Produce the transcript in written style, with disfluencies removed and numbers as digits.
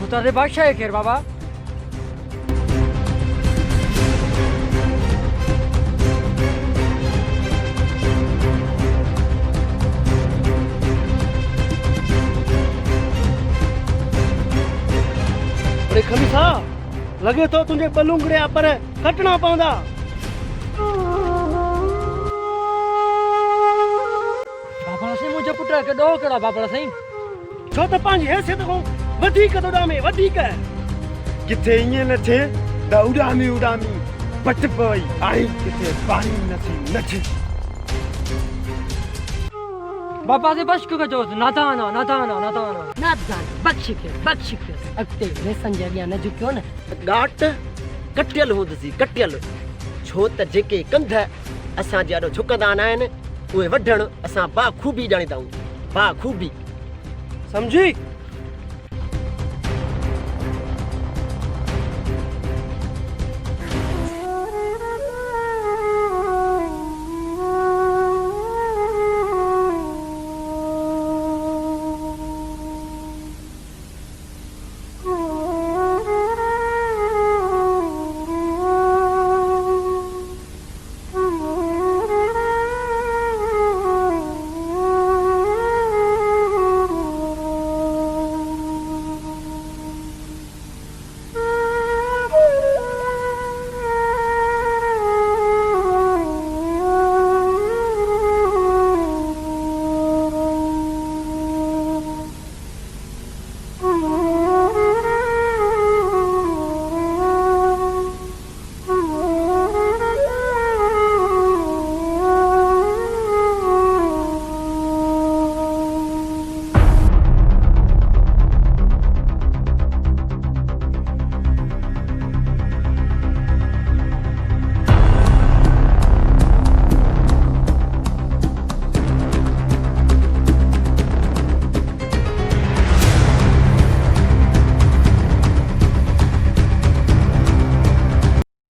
उस्ताद बादशाह है खैर बाबा अरे खमीसा लगे तो तुझे बलूंगड़े पर कटना पवंदा बाबा से मुझे पुट के दो केड़ा बाबा सही छो त पंहिंजी हैसियत खां वधीक थो ॾामे वधीक किथे ईअं न थिए त उॾामी उॾामी पट पई आई किथे पाणी नथी नथी बाबा से बश को जो नादाना नादाना नादाना नादान बख्श के अॻिते लेसन जे अॻियां न झुकियो न ॻाट कटियल हूंदसी कटियल छो त जेके कंध असां जे ॾाढो झुकंदा न आहिनि उहे वढण असां बाख़ूबी ॼाणींदा आहियूं बाख़ूबी समझी